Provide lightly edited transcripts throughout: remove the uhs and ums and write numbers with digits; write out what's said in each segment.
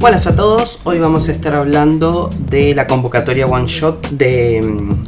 Buenas a todos, hoy vamos a estar hablando de la convocatoria One Shot de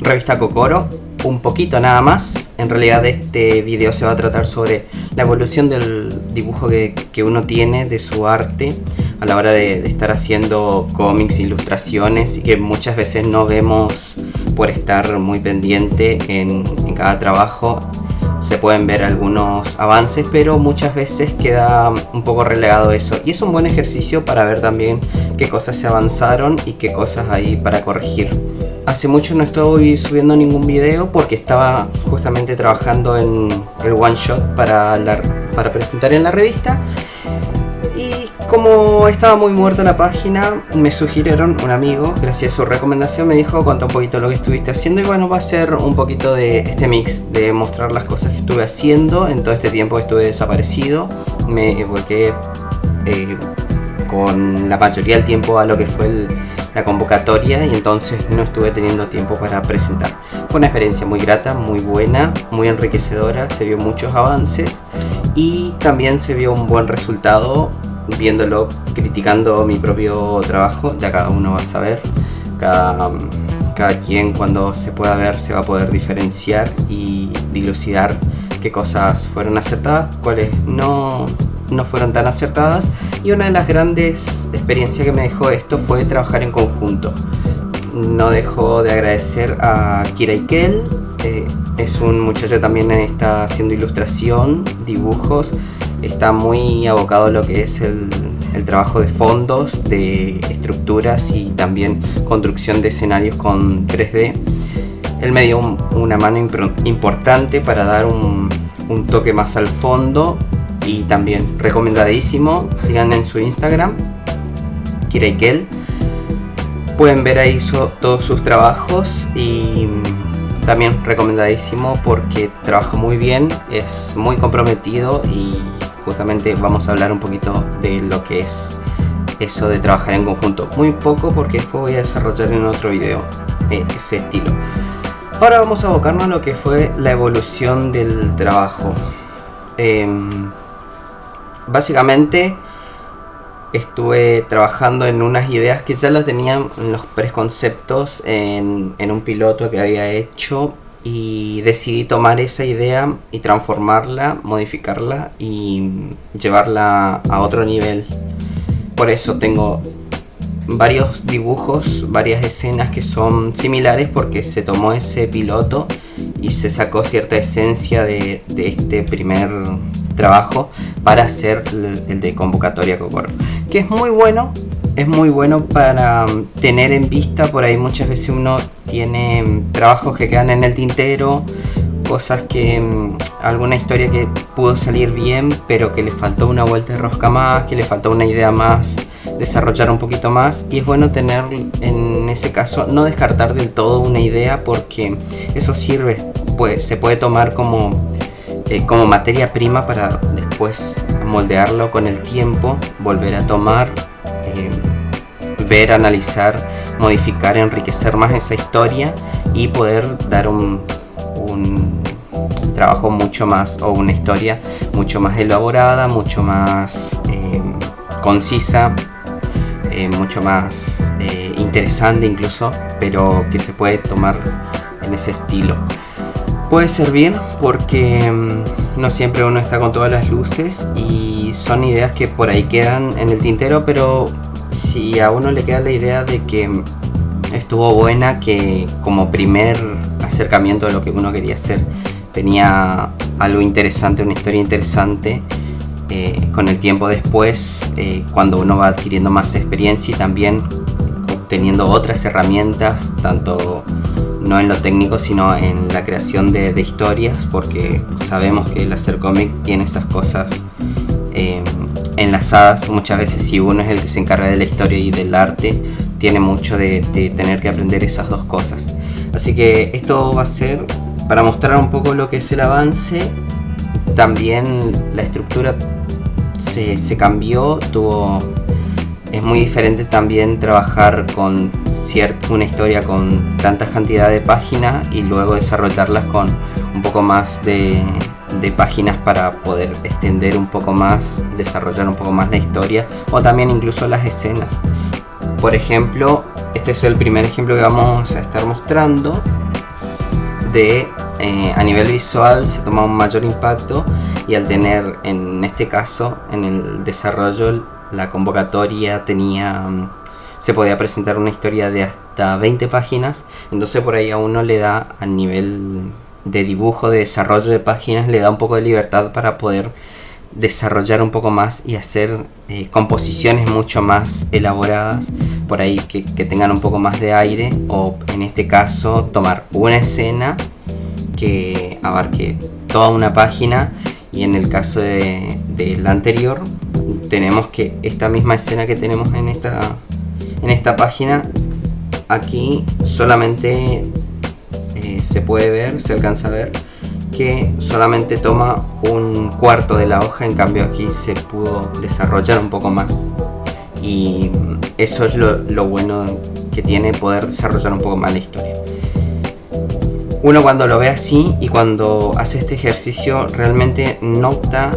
Revista Kokoro, un poquito nada más. En realidad este video se va a tratar sobre la evolución del dibujo que uno tiene, de su arte a la hora de estar haciendo cómics, ilustraciones, y que muchas veces no vemos por estar muy pendiente en cada trabajo. Se pueden ver algunos avances, pero muchas veces queda un poco relegado eso, y es un buen ejercicio para ver también qué cosas se avanzaron y qué cosas hay para corregir. Hace mucho no estoy subiendo ningún video porque estaba justamente trabajando en el one shot para presentar en la revista, y como estaba muy muerta la página, me sugirieron, un amigo, gracias a su recomendación, me dijo: cuenta un poquito lo que estuviste haciendo. Y bueno, va a ser un poquito de este mix de mostrar las cosas que estuve haciendo en todo este tiempo que estuve desaparecido. Me volqué con la mayoría del tiempo a lo que fue la convocatoria, y entonces no estuve teniendo tiempo para presentar. Fue una experiencia muy grata, muy buena, muy enriquecedora. Se vio muchos avances y también se vio un buen resultado viéndolo, criticando mi propio trabajo. Ya cada uno va a saber, cada quien cuando se pueda ver se va a poder diferenciar y dilucidar qué cosas fueron acertadas, cuáles no fueron tan acertadas. Y una de las grandes experiencias que me dejó esto fue trabajar en conjunto. No dejo de agradecer a Kira Ikel, es un muchacho que también está haciendo ilustración, dibujos, está muy abocado a lo que es el trabajo de fondos, de estructuras y también construcción de escenarios con 3D. Él me dio una mano importante para dar un toque más al fondo, y también recomendadísimo. Sigan en su Instagram, Kira Ikel. Pueden ver ahí todos sus trabajos, y también recomendadísimo porque trabaja muy bien, es muy comprometido, y justamente vamos a hablar un poquito de lo que es eso de trabajar en conjunto. Muy poco, porque después voy a desarrollar en otro video ese estilo. Ahora vamos a abocarnos a lo que fue la evolución del trabajo. Básicamente estuve trabajando en unas ideas que ya las tenía en los preconceptos en un piloto que había hecho, y decidí tomar esa idea y transformarla, modificarla y llevarla a otro nivel. Por eso tengo varios dibujos, varias escenas que son similares, porque se tomó ese piloto y se sacó cierta esencia de este primer trabajo para hacer el de convocatoria Kokoro, que es muy bueno para tener en vista. Por ahí muchas veces uno tiene trabajos que quedan en el tintero, cosas que alguna historia que pudo salir bien pero que le faltó una vuelta de rosca más, que le faltó una idea más, desarrollar un poquito más, y es bueno tener, en ese caso, no descartar del todo una idea, porque eso sirve, pues se puede tomar como materia prima para después moldearlo con el tiempo, volver a tomar, ver, analizar, modificar, enriquecer más esa historia y poder dar un trabajo mucho más, o una historia mucho más elaborada, mucho más concisa, mucho más interesante incluso, pero que se puede tomar en ese estilo. Puede ser bien porque no siempre uno está con todas las luces, y son ideas que por ahí quedan en el tintero, pero si a uno le queda la idea de que estuvo buena, que como primer acercamiento a lo que uno quería hacer tenía algo interesante, una historia interesante, con el tiempo después, cuando uno va adquiriendo más experiencia y también teniendo otras herramientas, tanto no en lo técnico sino en la creación de historias, porque sabemos que el hacer cómic tiene esas cosas enlazadas. Muchas veces, si uno es el que se encarga de la historia y del arte, tiene mucho de tener que aprender esas dos cosas. Así que esto va a ser para mostrar un poco lo que es el avance. También la estructura se cambió, es muy diferente también trabajar con una historia con tantas cantidades de páginas y luego desarrollarlas con un poco más de de páginas para poder extender un poco más, desarrollar un poco más la historia, o también incluso las escenas. Por ejemplo, este es el primer ejemplo que vamos a estar mostrando de a nivel visual se toma un mayor impacto, y al tener, en este caso, en el desarrollo, la convocatoria se podía presentar una historia de hasta 20 páginas, entonces por ahí a uno le da, a nivel de dibujo, de desarrollo de páginas, le da un poco de libertad para poder desarrollar un poco más y hacer composiciones mucho más elaboradas, por ahí que tengan un poco más de aire, o en este caso tomar una escena que abarque toda una página, y en el caso del anterior tenemos que esta misma escena que tenemos en esta página, aquí solamente se puede ver, se alcanza a ver que solamente toma un cuarto de la hoja, en cambio aquí se pudo desarrollar un poco más, y eso es lo bueno que tiene poder desarrollar un poco más la historia. Uno cuando lo ve así y cuando hace este ejercicio realmente nota,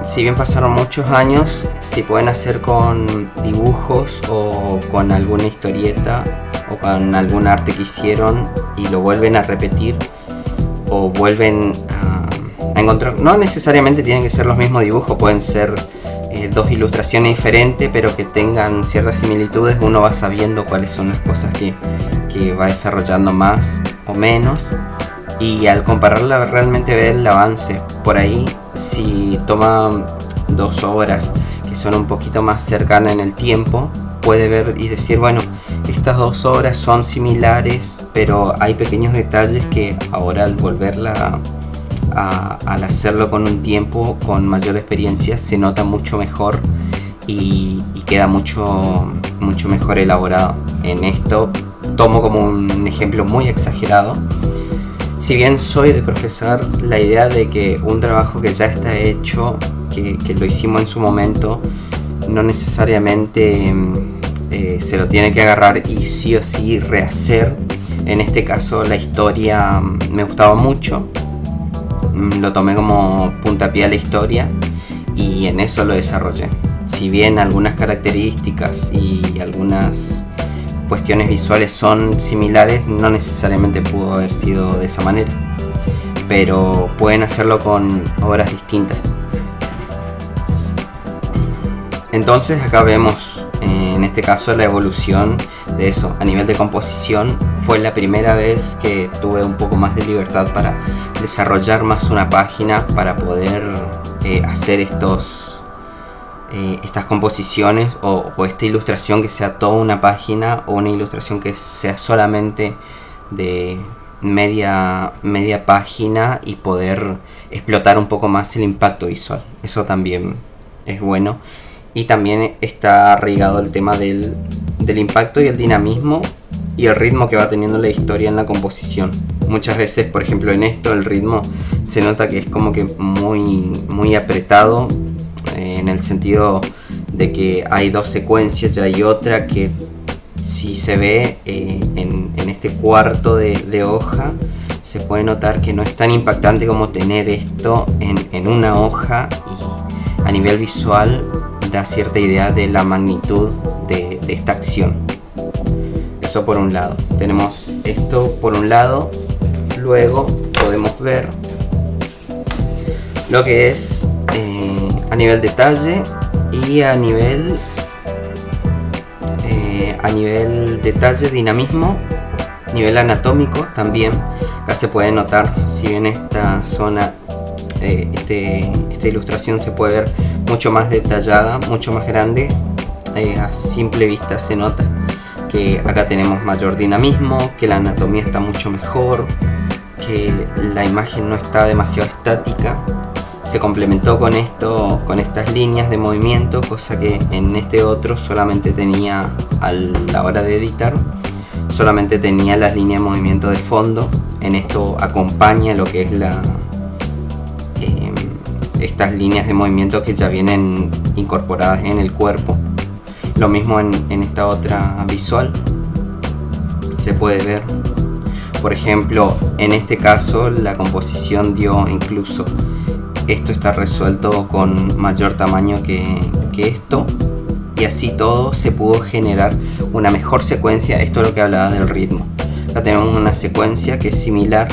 si bien pasaron muchos años, si pueden hacer con dibujos o con alguna historieta o con algún arte que hicieron y lo vuelven a repetir o vuelven a encontrar. No necesariamente tienen que ser los mismos dibujos, pueden ser dos ilustraciones diferentes, pero que tengan ciertas similitudes. Uno va sabiendo cuáles son las cosas que va desarrollando más o menos, y al compararla realmente ver el avance. Por ahí, si toma 2 obras que son un poquito más cercanas en el tiempo, puede ver y decir, bueno, estas 2 obras son similares, pero hay pequeños detalles que ahora al volverla al hacerlo con un tiempo, con mayor experiencia, se nota mucho mejor y queda mucho mejor elaborado. En esto tomo como un ejemplo muy exagerado. Si bien soy de profesar la idea de que un trabajo que ya está hecho, que lo hicimos en su momento, no necesariamente se lo tiene que agarrar y sí o sí rehacer. En este caso la historia me gustaba mucho, lo tomé como puntapié a la historia y en eso lo desarrollé. Si bien algunas características y algunas cuestiones visuales son similares, no necesariamente pudo haber sido de esa manera, pero pueden hacerlo con obras distintas. Entonces acá vemos en este caso la evolución de eso. A nivel de composición fue la primera vez que tuve un poco más de libertad para desarrollar más una página, para poder hacer estas composiciones o esta ilustración que sea toda una página, o una ilustración que sea solamente de media página, y poder explotar un poco más el impacto visual. Eso también es bueno, y también está arraigado el tema del impacto y el dinamismo y el ritmo que va teniendo la historia en la composición. Muchas veces, por ejemplo, en esto el ritmo se nota que es como que muy apretado, en el sentido de que hay 2 secuencias y hay otra que si se ve en este cuarto de hoja, se puede notar que no es tan impactante como tener esto en una hoja, y a nivel visual da cierta idea de la magnitud de esta acción. Eso por un lado. Tenemos esto por un lado. Luego podemos ver lo que es a nivel detalle y a nivel detalle, dinamismo, nivel anatómico también. Acá se puede notar, si bien esta zona, esta ilustración se puede ver mucho más detallada, mucho más grande, a simple vista se nota que acá tenemos mayor dinamismo, que la anatomía está mucho mejor, que la imagen no está demasiado estática. Se complementó con estas líneas de movimiento, cosa que en este otro solamente tenía, a la hora de editar, solamente tenía las líneas de movimiento de fondo. En esto acompaña lo que es estas líneas de movimiento que ya vienen incorporadas en el cuerpo. Lo mismo en esta otra visual se puede ver. Por ejemplo, en este caso la composición dio incluso esto está resuelto con mayor tamaño que esto, y así todo se pudo generar una mejor secuencia. Esto es lo que hablaba del ritmo. Acá tenemos una secuencia que es similar,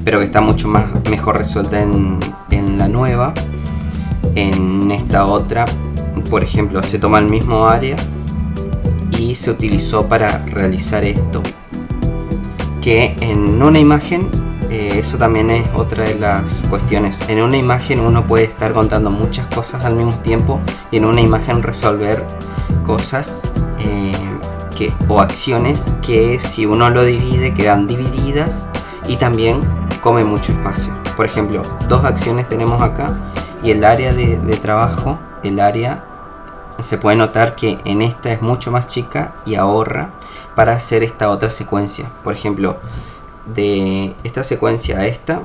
pero que está mucho mejor resuelta en la nueva. En esta otra, por ejemplo, se toma el mismo área y se utilizó para realizar esto, que en una imagen, eso también es otra de las cuestiones. En una imagen uno puede estar contando muchas cosas al mismo tiempo, y en una imagen resolver cosas o acciones que, si uno lo divide, quedan divididas y también come mucho espacio. Por ejemplo, dos acciones tenemos acá, y el área de trabajo, el área, se puede notar que en esta es mucho más chica y ahorra para hacer esta otra secuencia. Por ejemplo, de esta secuencia a esta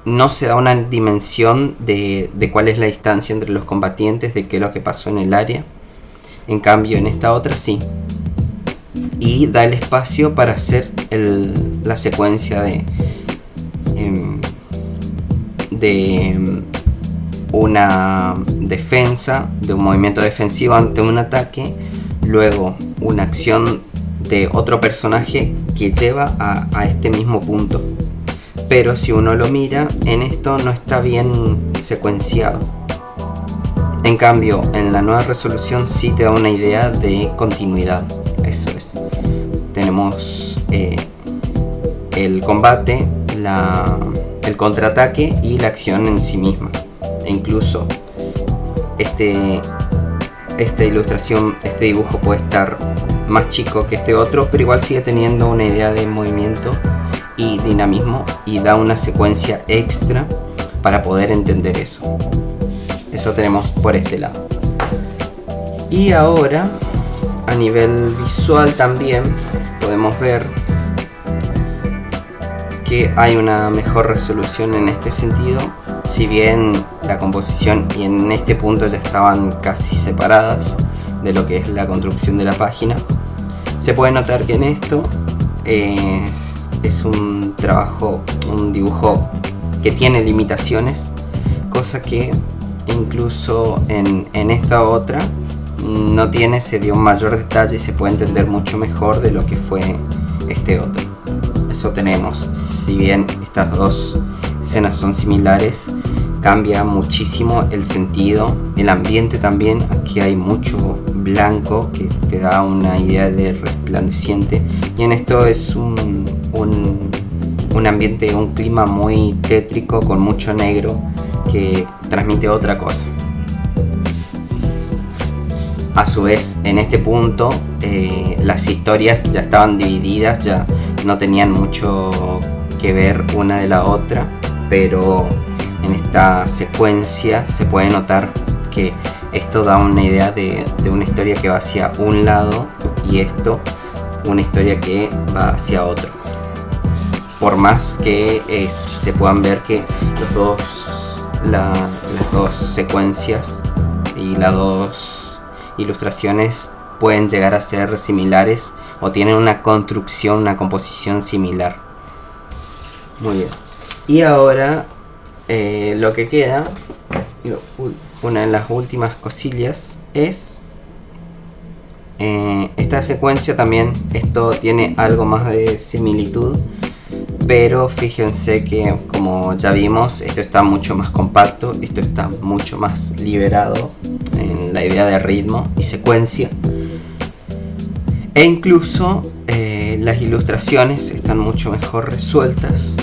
no se da una dimensión de cuál es la distancia entre los combatientes, de qué es lo que pasó en el área. En cambio, en esta otra sí, y da el espacio para hacer la secuencia de una defensa, de un movimiento defensivo ante un ataque, luego una acción de otro personaje que lleva a este mismo punto. Pero si uno lo mira, en esto no está bien secuenciado. En cambio, en la nueva resolución sí te da una idea de continuidad. Eso es. Tenemos el combate, el contraataque y la acción en sí misma. E incluso esta ilustración, este dibujo puede estar más chico que este otro, pero igual sigue teniendo una idea de movimiento y dinamismo, y da una secuencia extra para poder entender eso. Eso tenemos por este lado. Y ahora, a nivel visual también podemos ver que hay una mejor resolución en este sentido. Si bien la composición y en este punto ya estaban casi separadas de lo que es la construcción de la página, se puede notar que en esto es un trabajo, un dibujo que tiene limitaciones, cosa que incluso en esta otra no tiene, se dio un mayor detalle y se puede entender mucho mejor de lo que fue este otro. Eso tenemos. Si bien estas dos escenas son similares, cambia muchísimo el sentido, el ambiente también. Aquí hay mucho blanco que te da una idea de resplandeciente, y en esto es un ambiente, un clima muy tétrico con mucho negro que transmite otra cosa. A su vez, en este punto las historias ya estaban divididas, ya no tenían mucho que ver una de la otra, pero en esta secuencia se puede notar que esto da una idea de una historia que va hacia un lado, y esto una historia que va hacia otro. Por más que se puedan ver que las dos secuencias y las dos ilustraciones pueden llegar a ser similares o tienen una construcción, una composición similar. Muy bien. Y ahora lo que queda, una de las últimas cosillas, es esta secuencia también. Esto tiene algo más de similitud, pero fíjense que, como ya vimos, esto está mucho más compacto, esto está mucho más liberado en la idea de ritmo y secuencia, e incluso las ilustraciones están mucho mejor resueltas.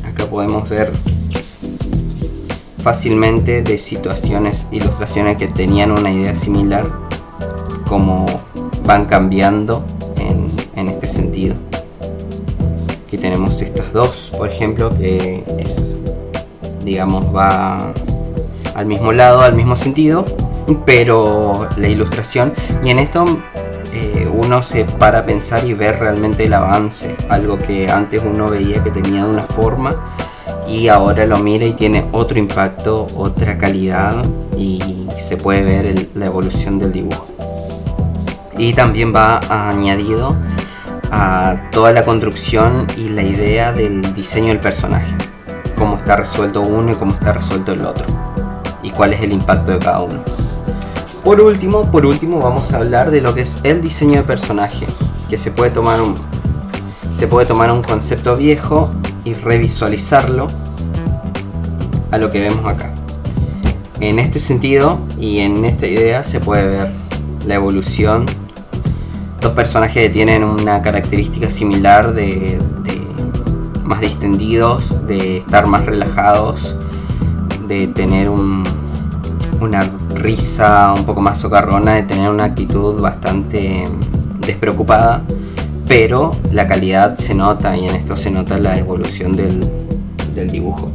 Acá podemos ver fácilmente de situaciones, ilustraciones que tenían una idea similar, como van cambiando en este sentido. Aquí tenemos estas dos, por ejemplo, que es, digamos, va al mismo lado, al mismo sentido, pero la ilustración, y en esto uno se para a pensar y ver realmente el avance, algo que antes uno veía que tenía una forma y ahora lo mira y tiene otro impacto, otra calidad, y se puede ver la evolución del dibujo. Y también va añadido a toda la construcción y la idea del diseño del personaje. cómo está resuelto uno y cómo está resuelto el otro, y cuál es el impacto de cada uno. Por último vamos a hablar de lo que es el diseño de personaje, que se puede tomar un concepto viejo y revisualizarlo a lo que vemos acá. En este sentido y en esta idea se puede ver la evolución. Dos personajes que tienen una característica similar de más distendidos, de estar más relajados, de tener una risa un poco más socarrona, de tener una actitud bastante despreocupada, pero la calidad se nota, y en esto se nota la evolución del dibujo.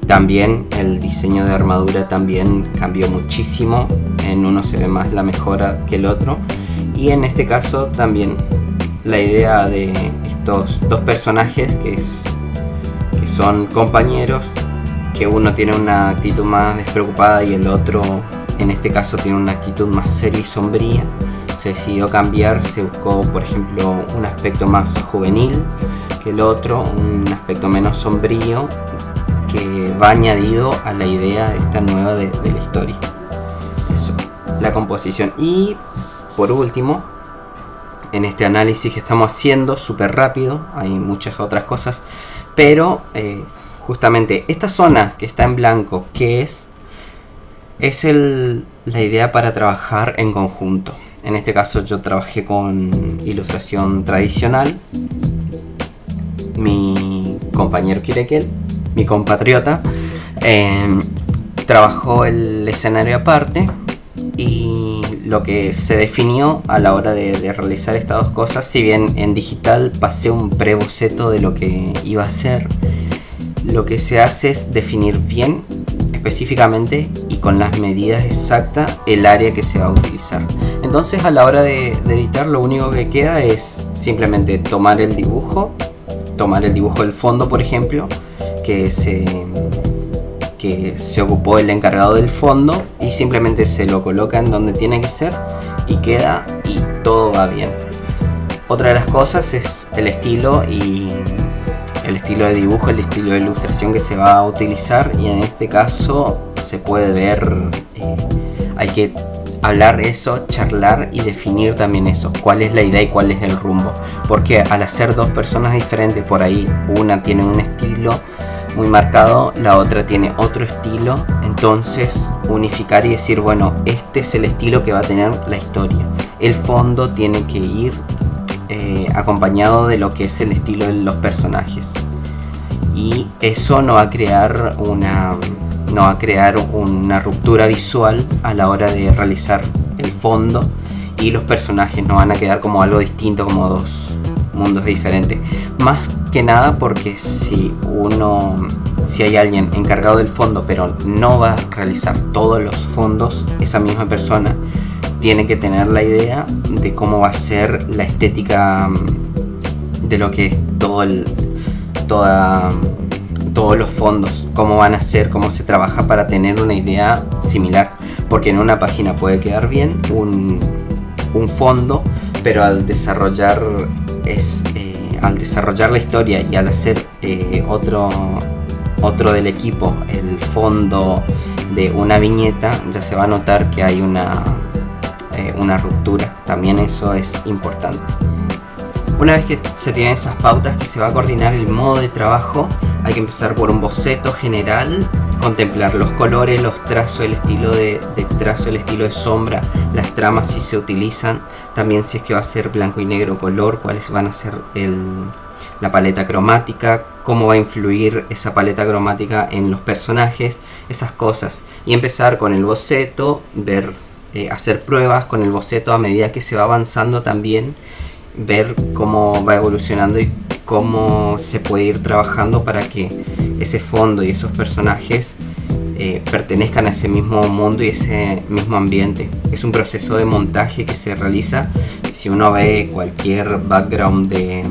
También el diseño de armadura también cambió muchísimo, en uno se ve más la mejora que el otro, y en este caso también la idea de estos dos personajes que son compañeros, que uno tiene una actitud más despreocupada y el otro en este caso tiene una actitud más seria y sombría. Se decidió cambiar, se buscó por ejemplo un aspecto más juvenil que el otro, un aspecto menos sombrío, que va añadido a la idea esta nueva de la historia. Eso, la composición. Y por último, en este análisis que estamos haciendo súper rápido, hay muchas otras cosas, pero justamente esta zona que está en blanco, que es la idea para trabajar en conjunto. En este caso yo trabajé con ilustración tradicional, mi compañero Kirekel, mi compatriota, trabajó el escenario aparte, y lo que se definió a la hora de realizar estas dos cosas, si bien en digital pasé un preboceto de lo que iba a ser, lo que se hace es definir bien específicamente y con las medidas exactas el área que se va a utilizar. Entonces a la hora de editar, lo único que queda es simplemente tomar el dibujo del fondo, por ejemplo, que se ocupó el encargado del fondo, y simplemente se lo coloca en donde tiene que ser y queda, y todo va bien. Otra de las cosas es el estilo de dibujo, el estilo de ilustración que se va a utilizar, y en este caso se puede ver, hay que hablar eso, charlar y definir también eso, cuál es la idea y cuál es el rumbo, porque al hacer dos personas diferentes, por ahí una tiene un estilo muy marcado, la otra tiene otro estilo, entonces unificar y decir, bueno, este es el estilo que va a tener la historia, el fondo tiene que ir acompañado de lo que es el estilo de los personajes, y eso no va a crear una ruptura visual a la hora de realizar el fondo, y los personajes no van a quedar como algo distinto, como dos mundos diferentes. Más que nada porque si hay alguien encargado del fondo pero no va a realizar todos los fondos, esa misma persona tiene que tener la idea de cómo va a ser la estética de lo que es todos los fondos, cómo van a ser, cómo se trabaja para tener una idea similar, porque en una página puede quedar bien un fondo, pero al desarrollar la historia y al hacer otro del equipo el fondo de una viñeta, ya se va a notar que hay una ruptura. También eso es importante. Una vez que se tienen esas pautas, que se va a coordinar el modo de trabajo, hay que empezar por un boceto general, contemplar los colores, los trazos, el estilo de trazo, el estilo de sombra, las tramas si se utilizan, también si es que va a ser blanco y negro color, cuáles van a ser la paleta cromática, cómo va a influir esa paleta cromática en los personajes, esas cosas. Y empezar con el boceto, hacer pruebas con el boceto a medida que se va avanzando, también ver cómo va evolucionando y cómo se puede ir trabajando para que ese fondo y esos personajes pertenezcan a ese mismo mundo y ese mismo ambiente. Es un proceso de montaje que se realiza. Si uno ve cualquier background de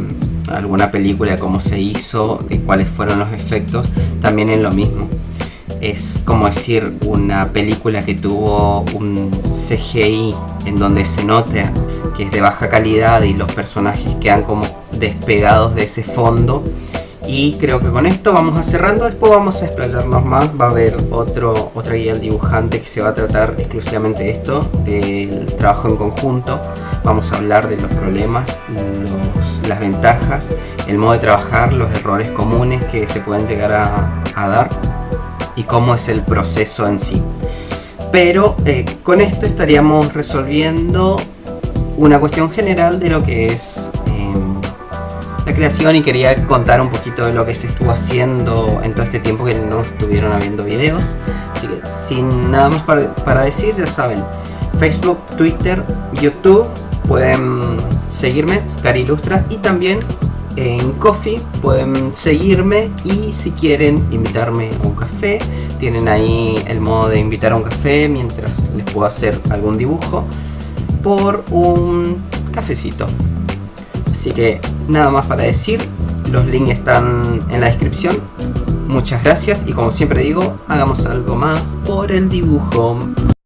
alguna película, cómo se hizo, de cuáles fueron los efectos, también es lo mismo. Es como decir una película que tuvo un CGI en donde se nota que es de baja calidad y los personajes quedan como despegados de ese fondo, Y creo que con esto vamos a cerrando, después vamos a explayarnos más, va a haber otra guía del dibujante que se va a tratar exclusivamente de esto, del trabajo en conjunto. Vamos a hablar de los problemas, las ventajas, el modo de trabajar, los errores comunes que se pueden llegar a dar y cómo es el proceso en sí. Pero con esto estaríamos resolviendo una cuestión general de lo que es la creación, y quería contar un poquito de lo que se estuvo haciendo en todo este tiempo que no estuvieron habiendo videos. Así que sin nada más para decir, ya saben, Facebook, Twitter, YouTube, pueden seguirme, Scary Ilustra, y también en Ko-fi pueden seguirme, y si quieren invitarme a un café, tienen ahí el modo de invitar a un café mientras les puedo hacer algún dibujo por un cafecito. Así que nada más para decir, los links están en la descripción. Muchas gracias y como siempre digo, hagamos algo más por el dibujo.